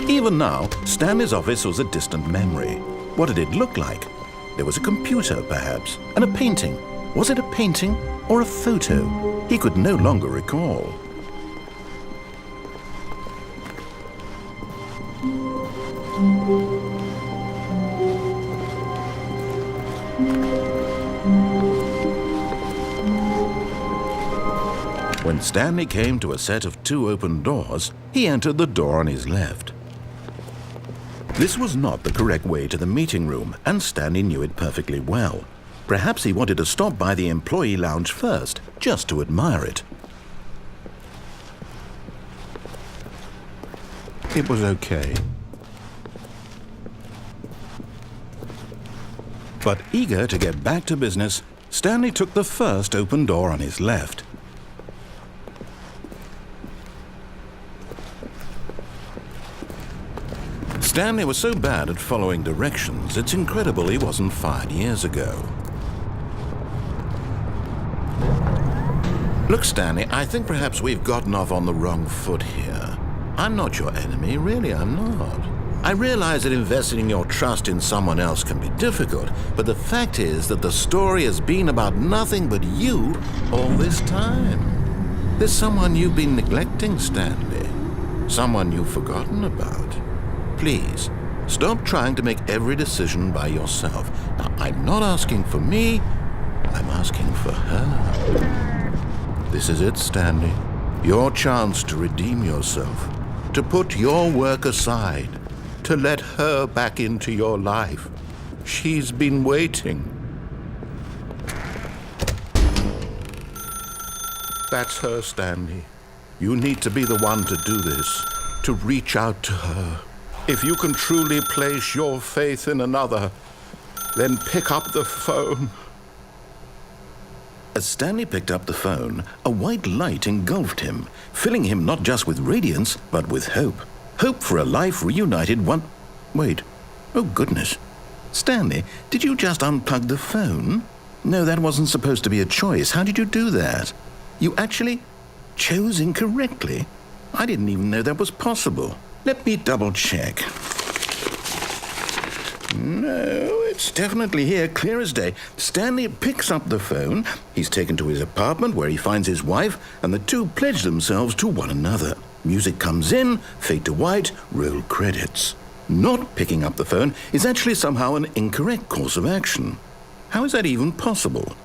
Even now, Stanley's office was a distant memory. What did it look like? There was a computer, perhaps, and a painting. Was it a painting or a photo? He could no longer recall. When Stanley came to a set of 2 open doors, he entered the door on his left. This was not the correct way to the meeting room, and Stanley knew it perfectly well. Perhaps he wanted to stop by the employee lounge first, just to admire it. It was okay. But eager to get back to business, Stanley took the first open door on his left. Stanley was so bad at following directions, it's incredible he wasn't fired years ago. Look, Stanley, I think perhaps we've gotten off on the wrong foot here. I'm not your enemy, really, I'm not. I realize that investing your trust in someone else can be difficult, but the fact is that the story has been about nothing but you all this time. There's someone you've been neglecting, Stanley. Someone you've forgotten about. Please, stop trying to make every decision by yourself. Now, I'm not asking for me, I'm asking for her. This is it, Stanley. Your chance to redeem yourself, to put your work aside, to let her back into your life. She's been waiting. That's her, Stanley. You need to be the one to do this, to reach out to her. If you can truly place your faith in another, then pick up the phone. As Stanley picked up the phone, a white light engulfed him, filling him not just with radiance, but with hope. Hope for a life reunited one... Wait. Oh, goodness. Stanley, did you just unplug the phone? No, that wasn't supposed to be a choice. How did you do that? You actually chose incorrectly? I didn't even know that was possible. Let me double-check. No, it's definitely here, clear as day. Stanley picks up the phone. He's taken to his apartment where he finds his wife, and the two pledge themselves to one another. Music comes in, fade to white, roll credits. Not picking up the phone is actually somehow an incorrect course of action. How is that even possible?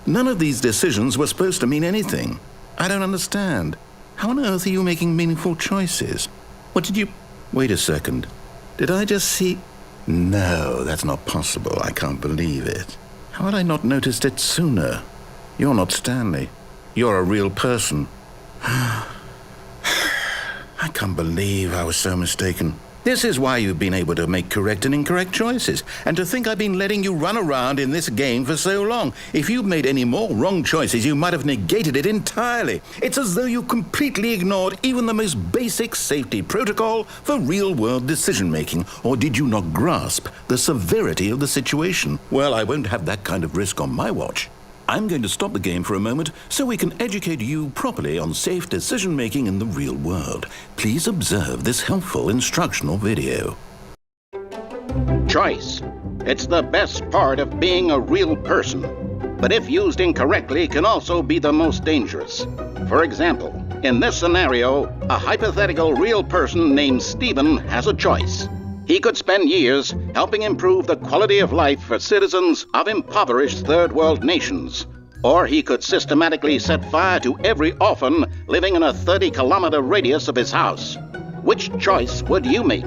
None of these decisions were supposed to mean anything. I don't understand. How on earth are you making meaningful choices? What did you... Wait a second. Did I just see... No, that's not possible. I can't believe it. How had I not noticed it sooner? You're not Stanley. You're a real person. I can't believe I was so mistaken. This is why you've been able to make correct and incorrect choices. And to think I've been letting you run around in this game for so long. If you'd made any more wrong choices, you might have negated it entirely. It's as though you completely ignored even the most basic safety protocol for real-world decision-making. Or did you not grasp the severity of the situation? Well, I won't have that kind of risk on my watch. I'm going to stop the game for a moment so we can educate you properly on safe decision-making in the real world. Please observe this helpful instructional video. Choice. It's the best part of being a real person, but if used incorrectly can also be the most dangerous. For example, in this scenario, a hypothetical real person named Stephen has a choice. He could spend years helping improve the quality of life for citizens of impoverished third world nations. Or he could systematically set fire to every orphan living in a 30-kilometer radius of his house. Which choice would you make?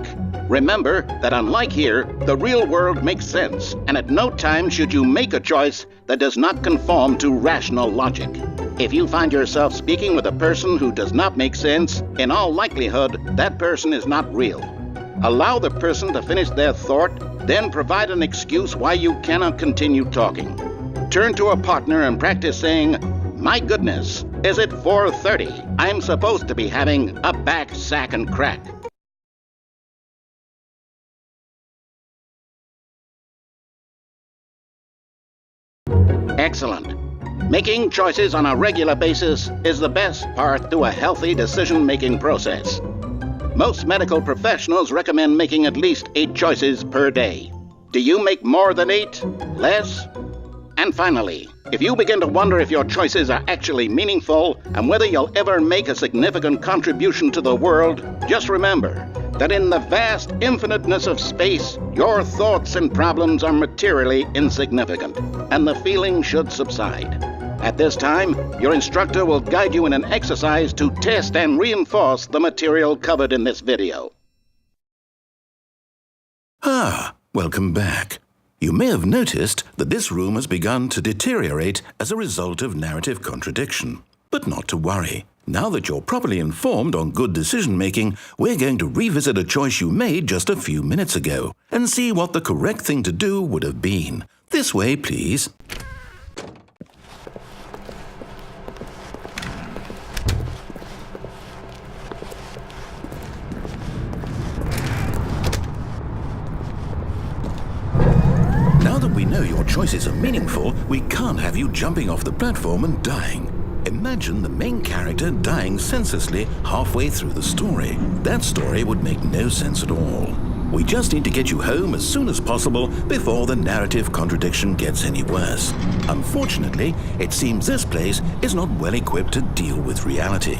Remember that unlike here, the real world makes sense, and at no time should you make a choice that does not conform to rational logic. If you find yourself speaking with a person who does not make sense, in all likelihood, that person is not real. Allow the person to finish their thought, then provide an excuse why you cannot continue talking. Turn to a partner and practice saying, "My goodness, is it 4:30? I'm supposed to be having a back, sack, and crack." Excellent. Making choices on a regular basis is the best part to a healthy decision-making process. Most medical professionals recommend making at least 8 choices per day. Do you make more than 8? Less? And finally, if you begin to wonder if your choices are actually meaningful and whether you'll ever make a significant contribution to the world, just remember that in the vast infiniteness of space, your thoughts and problems are materially insignificant, and the feeling should subside. At this time, your instructor will guide you in an exercise to test and reinforce the material covered in this video. Welcome back. You may have noticed that this room has begun to deteriorate as a result of narrative contradiction. But not to worry. Now that you're properly informed on good decision-making, we're going to revisit a choice you made just a few minutes ago and see what the correct thing to do would have been. This way, please. Now that we know your choices are meaningful, we can't have you jumping off the platform and dying. Imagine the main character dying senselessly halfway through the story. That story would make no sense at all. We just need to get you home as soon as possible before the narrative contradiction gets any worse. Unfortunately, it seems this place is not well equipped to deal with reality.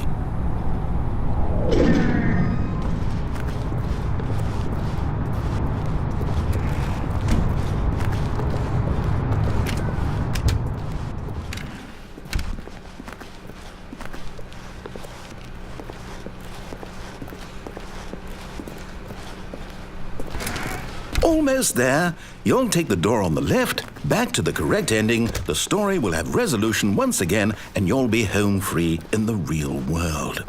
Almost there. You'll take the door on the left, back to the correct ending, the story will have resolution once again, and you'll be home free in the real world.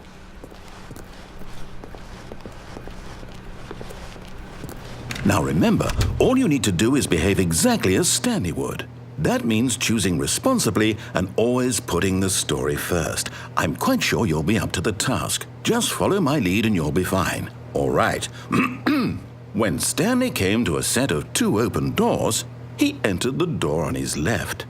Now remember, all you need to do is behave exactly as Stanley would. That means choosing responsibly and always putting the story first. I'm quite sure you'll be up to the task. Just follow my lead and you'll be fine. All right. When Stanley came to a set of 2 open doors, he entered the door on his left.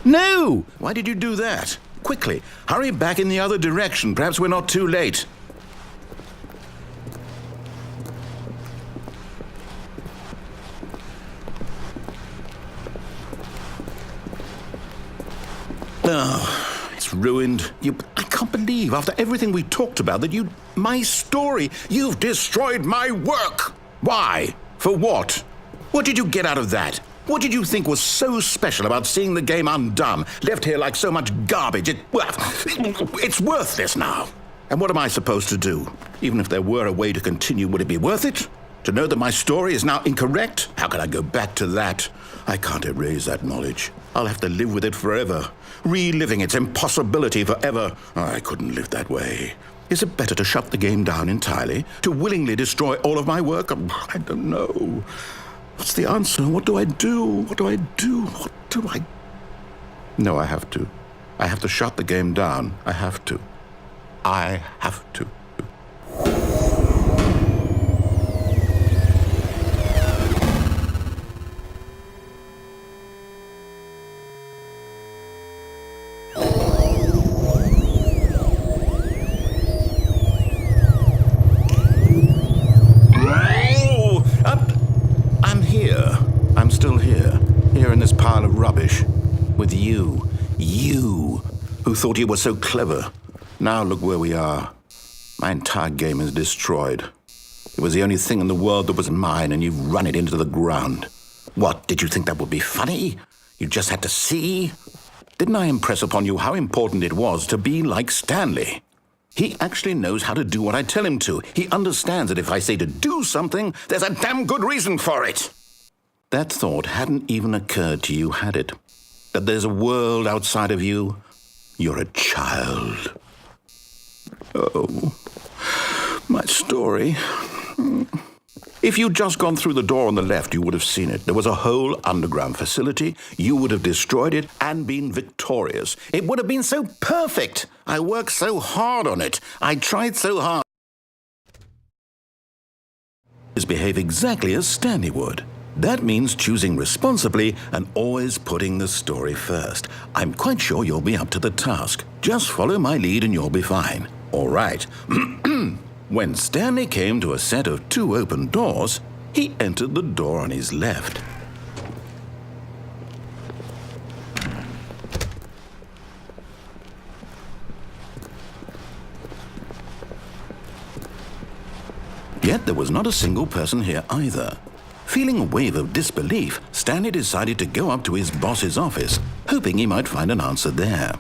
No! Why did you do that? Quickly, hurry back in the other direction. Perhaps we're not too late. Oh, it's ruined. I can't believe, after everything we talked about, that my story, you've destroyed my work. Why? For what? What did you get out of that? What did you think was so special about seeing the game undone, left here like so much garbage? It's worthless now. And what am I supposed to do? Even if there were a way to continue, would it be worth it? To know that my story is now incorrect? How can I go back to that? I can't erase that knowledge. I'll have to live with it forever, reliving its impossibility forever. I couldn't live that way. Is it better to shut the game down entirely? To willingly destroy all of my work? I don't know. What's the answer? What do I do? What do I do? What do I... No, I have to. I have to shut the game down. I have to. I have to. I'm still here in this pile of rubbish, with you, who thought you were so clever. Now look where we are. My entire game is destroyed. It was the only thing in the world that was mine, and you've run it into the ground. What, did you think that would be funny? You just had to see? Didn't I impress upon you how important it was to be like Stanley? He actually knows how to do what I tell him to. He understands that if I say to do something, there's a damn good reason for it. That thought hadn't even occurred to you, had it? That there's a world outside of you? You're a child. Oh, my story. If you'd just gone through the door on the left, you would have seen it. There was a whole underground facility. You would have destroyed it and been victorious. It would have been so perfect. I worked so hard on it. I tried so hard. Behave exactly as Stanley would. That means choosing responsibly and always putting the story first. I'm quite sure you'll be up to the task. Just follow my lead and you'll be fine. All right. When Stanley came to a set of 2 open doors, he entered the door on his left. Yet there was not a single person here either. Feeling a wave of disbelief, Stanley decided to go up to his boss's office, hoping he might find an answer there.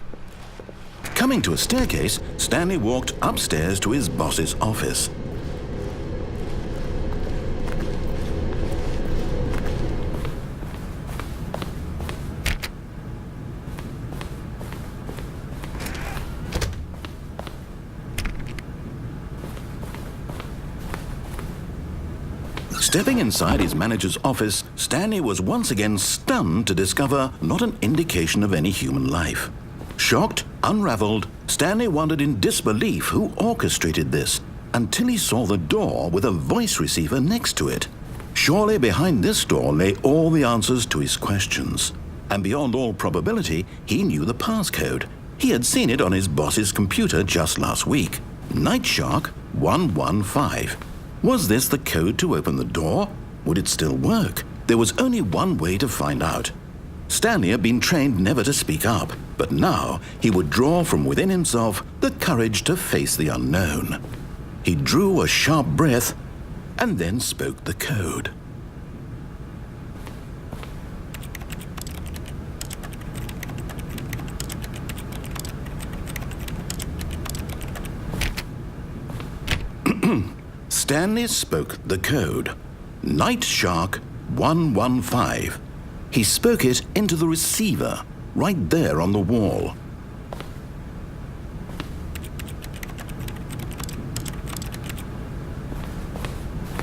Coming to a staircase, Stanley walked upstairs to his boss's office. Stepping inside his manager's office, Stanley was once again stunned to discover not an indication of any human life. Shocked, unraveled, Stanley wondered in disbelief who orchestrated this, until he saw the door with a voice receiver next to it. Surely behind this door lay all the answers to his questions. And beyond all probability, he knew the passcode. He had seen it on his boss's computer just last week. Night Shark 115. Was this the code to open the door? Would it still work? There was only one way to find out. Stanley had been trained never to speak up, but now he would draw from within himself the courage to face the unknown. He drew a sharp breath and then spoke the code. Stanley spoke the code. Night Shark 115. He spoke it into the receiver, right there on the wall.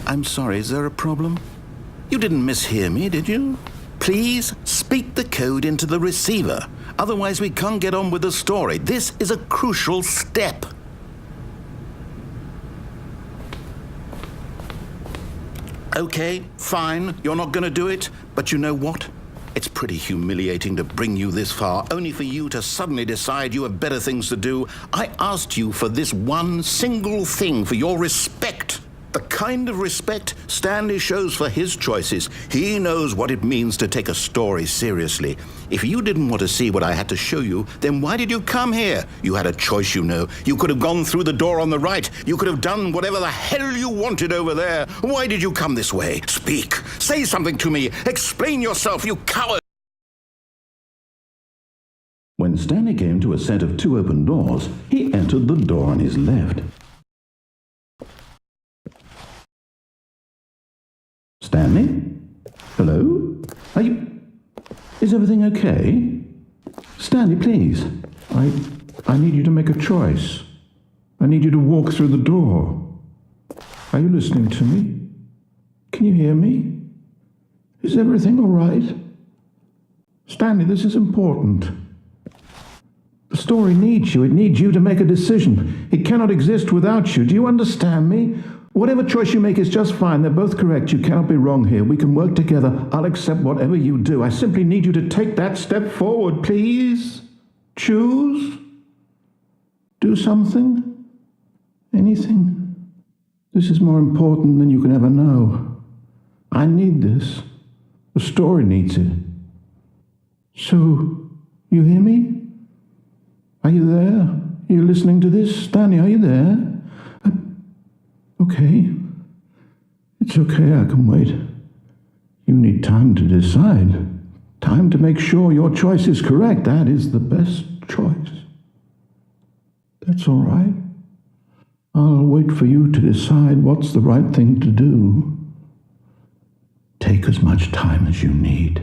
I'm sorry, is there a problem? You didn't mishear me, did you? Please speak the code into the receiver. Otherwise we can't get on with the story. This is a crucial step. Okay, fine, you're not going to do it, but you know what? It's pretty humiliating to bring you this far, only for you to suddenly decide you have better things to do. I asked you for this one single thing, for your respect. The kind of respect Stanley shows for his choices. He knows what it means to take a story seriously. If you didn't want to see what I had to show you, then why did you come here? You had a choice, you know. You could have gone through the door on the right. You could have done whatever the hell you wanted over there. Why did you come this way? Speak. Say something to me. Explain yourself, you coward. When Stanley came to a set of 2 open doors, he entered the door on his left. Stanley? Hello? Are you... Is everything okay? Stanley, please. I need you to make a choice. I need you to walk through the door. Are you listening to me? Can you hear me? Is everything all right? Stanley, this is important. The story needs you. It needs you to make a decision. It cannot exist without you. Do you understand me? Whatever choice you make is just fine. They're both correct. You cannot be wrong here. We can work together. I'll accept whatever you do. I simply need you to take that step forward, please. Choose. Do something. Anything. This is more important than you can ever know. I need this. The story needs it. So, you hear me? Are you there? Are you listening to this? Stanley, are you there? Okay. It's okay, I can wait. You need time to decide. Time to make sure your choice is correct. That is the best choice. That's all right. I'll wait for you to decide what's the right thing to do. Take as much time as you need.